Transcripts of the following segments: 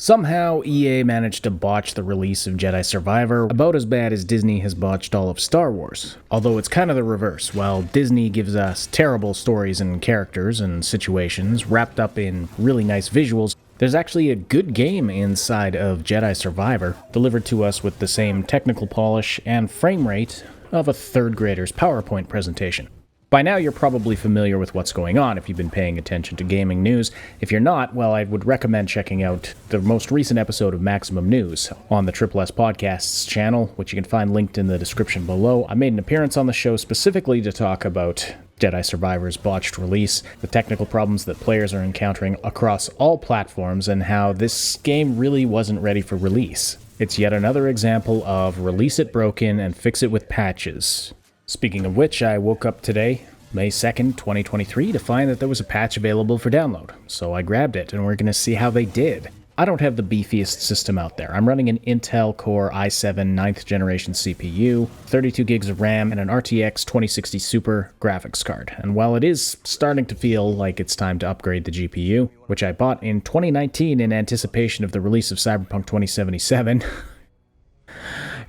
Somehow, EA managed to botch the release of Jedi Survivor about as bad as Disney has botched all of Star Wars. Although it's kind of the reverse. While Disney gives us terrible stories and characters and situations wrapped up in really nice visuals, there's actually a good game inside of Jedi Survivor, delivered to us with the same technical polish and frame rate of a third grader's PowerPoint presentation. By now you're probably familiar with what's going on if you've been paying attention to gaming news. If you're not, well, I would recommend checking out the most recent episode of Maximum News on the Triple S Podcasts channel, which you can find linked in the description below. I made an appearance on the show specifically to talk about Jedi Survivor's botched release, the technical problems that players are encountering across all platforms, and how this game really wasn't ready for release. It's yet another example of release it broken and fix it with patches. Speaking of which, I woke up today, May 2nd, 2023, to find that there was a patch available for download, so I grabbed it, and we're going to see how they did. I don't have the beefiest system out there. I'm running an Intel Core i7 9th generation CPU, 32 gigs of RAM, and an RTX 2060 Super graphics card. And while it is starting to feel like it's time to upgrade the GPU, which I bought in 2019 in anticipation of the release of Cyberpunk 2077,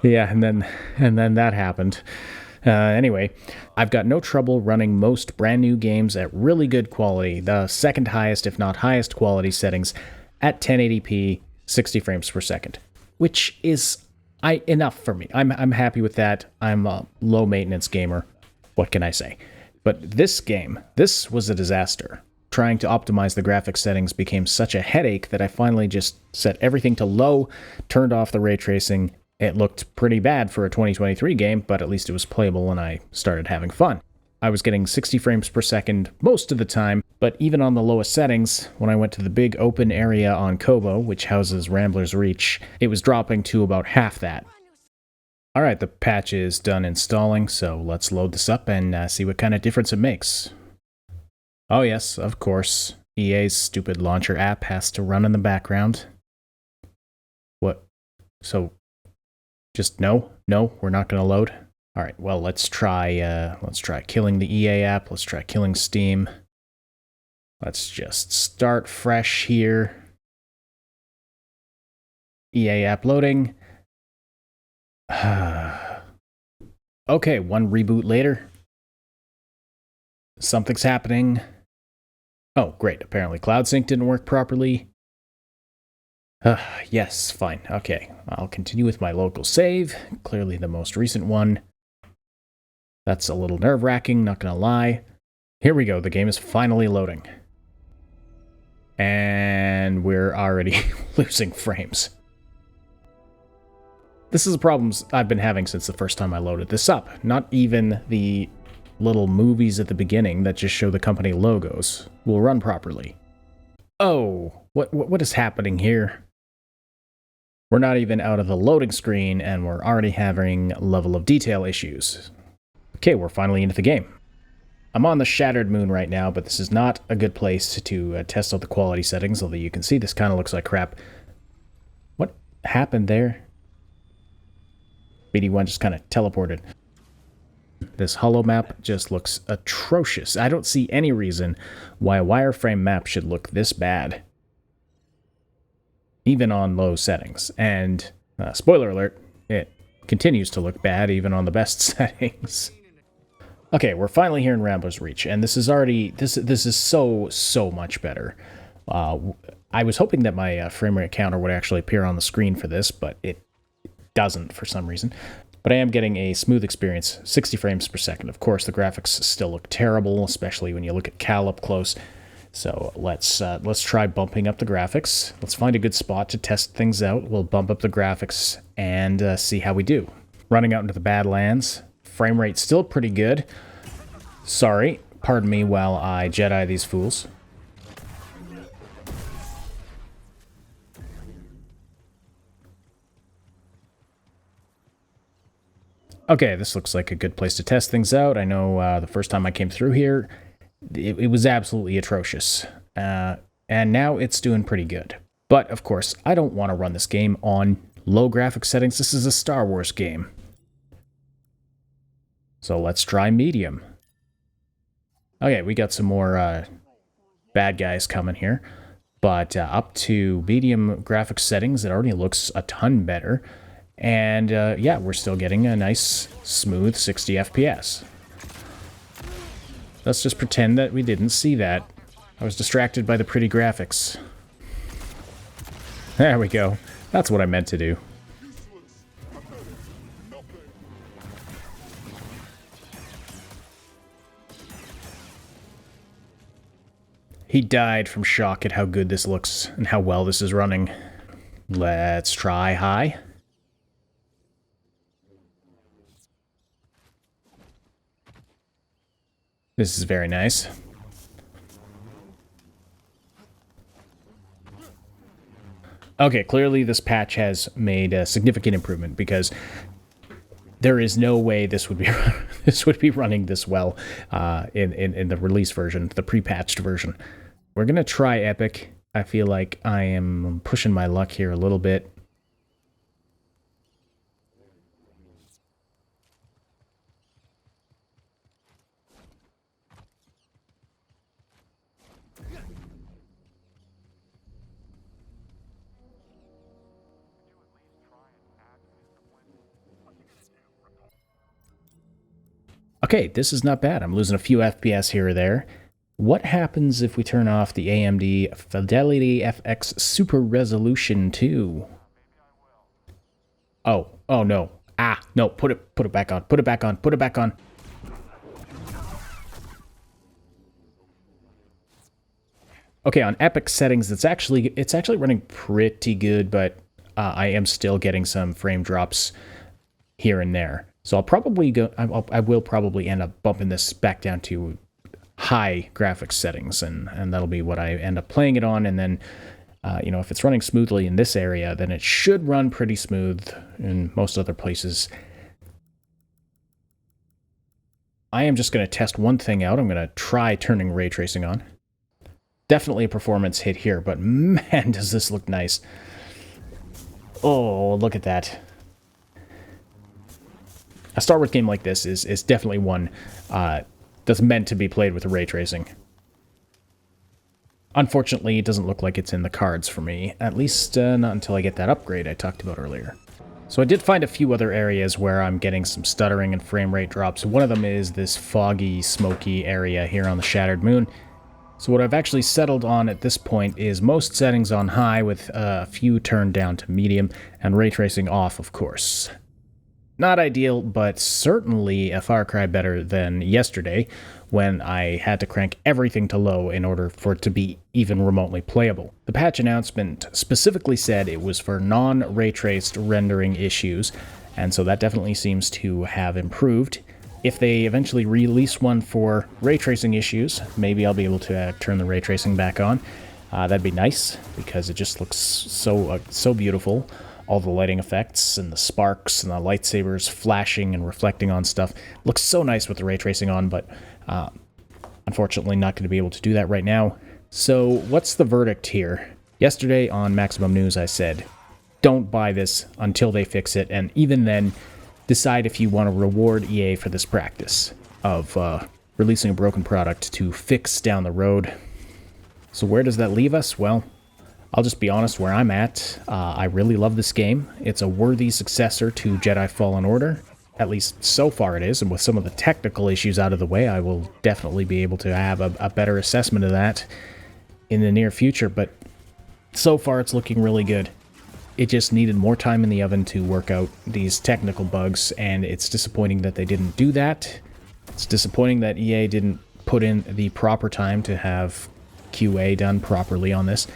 yeah, and then that happened. Anyway, I've got no trouble running most brand new games at really good quality, the second highest if not highest quality settings at 1080p 60 frames per second, which is enough for me. I'm happy with that. I'm a low maintenance gamer. What can I say? But this game, this was a disaster. Trying to optimize the graphics settings became such a headache that I finally just set everything to low, turned off the ray tracing. It looked pretty bad for a 2023 game, but at least it was playable and I started having fun. I was getting 60 frames per second most of the time, but even on the lowest settings, when I went to the big open area on Kobo, which houses Rambler's Reach, it was dropping to about half that. Alright, the patch is done installing, so let's load this up and see what kind of difference it makes. Oh yes, of course, EA's stupid launcher app has to run in the background. What? So... just no, we're not going to load. All right, well, let's try killing the EA app. Let's try killing Steam. Let's just start fresh here. EA app loading. Okay, one reboot later. Something's happening. Oh, great. Apparently Cloud Sync didn't work properly. Yes, fine. Okay, I'll continue with my local save. Clearly the most recent one. That's a little nerve-wracking, not gonna lie. Here we go, the game is finally loading. And we're already losing frames. This is a problem I've been having since the first time I loaded this up. Not even the little movies at the beginning that just show the company logos will run properly. Oh, what is happening here? We're not even out of the loading screen, and we're already having level of detail issues. Okay, we're finally into the game. I'm on the Shattered Moon right now, but this is not a good place to test out the quality settings, although you can see this kind of looks like crap. What happened there? BD1 just kind of teleported. This holo map just looks atrocious. I don't see any reason why a wireframe map should look this bad, even on low settings. And spoiler alert, it continues to look bad even on the best settings. Okay, we're finally here in Rambler's Reach, and this is already this is so much better. I was hoping that my frame rate counter would actually appear on the screen for this, but it doesn't for some reason. But I am getting a smooth experience, 60 frames per second. Of course, the graphics still look terrible, especially when you look at Cal up close. So let's try bumping up the graphics. Let's find a good spot to test things out. We'll bump up the graphics and see how we do. Running out into the Badlands. Frame rate still pretty good. Sorry, pardon me while I Jedi these fools. Okay, this looks like a good place to test things out. I know the first time I came through here, it was absolutely atrocious. And now it's doing pretty good. But, of course, I don't want to run this game on low graphics settings. This is a Star Wars game. So let's try medium. Okay, we got some more bad guys coming here. But up to medium graphics settings, it already looks a ton better. And yeah, we're still getting a nice, smooth 60 FPS. Let's just pretend that we didn't see that. I was distracted by the pretty graphics. There we go. That's what I meant to do. He died from shock at how good this looks and how well this is running. Let's try high. This is very nice. Okay, clearly this patch has made a significant improvement because there is no way this would be running this well in the release version, the pre-patched version. We're gonna try Epic. I feel like I am pushing my luck here a little bit. Okay, this is not bad. I'm losing a few FPS here or there. What happens if we turn off the AMD Fidelity FX Super Resolution 2? Oh no. No, put it back on. Put it back on. Put it back on. Okay, on Epic settings, it's actually running pretty good, but I am still getting some frame drops here and there. So I'll probably go. I will probably end up bumping this back down to high graphics settings, and that'll be what I end up playing it on. And then, you know, if it's running smoothly in this area, then it should run pretty smooth in most other places. I am just going to test one thing out. I'm going to try turning ray tracing on. Definitely a performance hit here, but man, does this look nice. Oh, look at that. A Star Wars game like this is definitely one that's meant to be played with ray tracing. Unfortunately, it doesn't look like it's in the cards for me, at least not until I get that upgrade I talked about earlier. So I did find a few other areas where I'm getting some stuttering and frame rate drops. One of them is this foggy, smoky area here on the Shattered Moon. So what I've actually settled on at this point is most settings on high with a few turned down to medium, and ray tracing off, of course. Not ideal, but certainly a far cry better than yesterday, when I had to crank everything to low in order for it to be even remotely playable. The patch announcement specifically said it was for non-ray traced rendering issues, and so that definitely seems to have improved. If they eventually release one for ray tracing issues, maybe I'll be able to turn the ray tracing back on. That'd be nice, because it just looks so beautiful. All the lighting effects and the sparks and the lightsabers flashing and reflecting on stuff. Looks so nice with the ray tracing on, but unfortunately not going to be able to do that right now. So what's the verdict here? Yesterday on Maximum News I said, don't buy this until they fix it, and even then, decide if you want to reward EA for this practice of releasing a broken product to fix down the road. So where does that leave us? Well, I'll just be honest where I'm at. I really love this game. It's a worthy successor to Jedi Fallen Order. At least so far it is, and with some of the technical issues out of the way, I will definitely be able to have a better assessment of that in the near future, but so far it's looking really good. It just needed more time in the oven to work out these technical bugs, and it's disappointing that they didn't do that. It's disappointing that EA didn't put in the proper time to have QA done properly on this,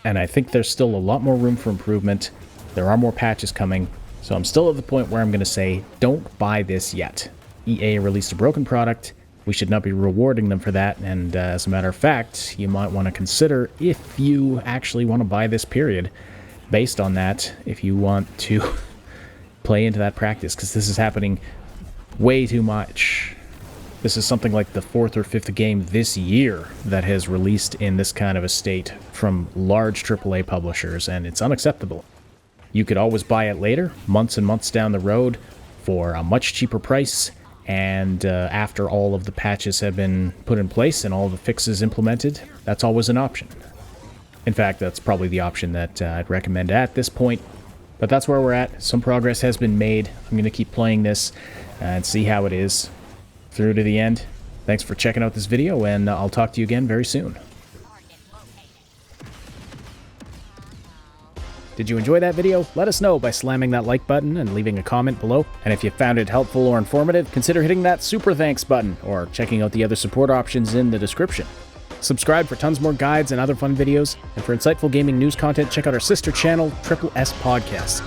and I think there's still a lot more room for improvement. There are more patches coming, so I'm still at the point where I'm going to say, don't buy this yet. EA released a broken product. We should not be rewarding them for that, and as a matter of fact, you might want to consider if you actually want to buy this period. Based on that, if you want to play into that practice, because this is happening way too much. This is something like the 4th or 5th game this year that has released in this kind of a state from large AAA publishers, and it's unacceptable. You could always buy it later, months and months down the road, for a much cheaper price, and after all of the patches have been put in place and all the fixes implemented, that's always an option. In fact, that's probably the option that I'd recommend at this point. But that's where we're at. Some progress has been made. I'm going to keep playing this and see how it is through to the end. Thanks for checking out this video, and I'll talk to you again very soon. Did you enjoy that video? Let us know by slamming that like button and leaving a comment below. And if you found it helpful or informative, consider hitting that super thanks button or checking out the other support options in the description. Subscribe for tons more guides and other fun videos. And for insightful gaming news content, check out our sister channel, Triple S Podcasts.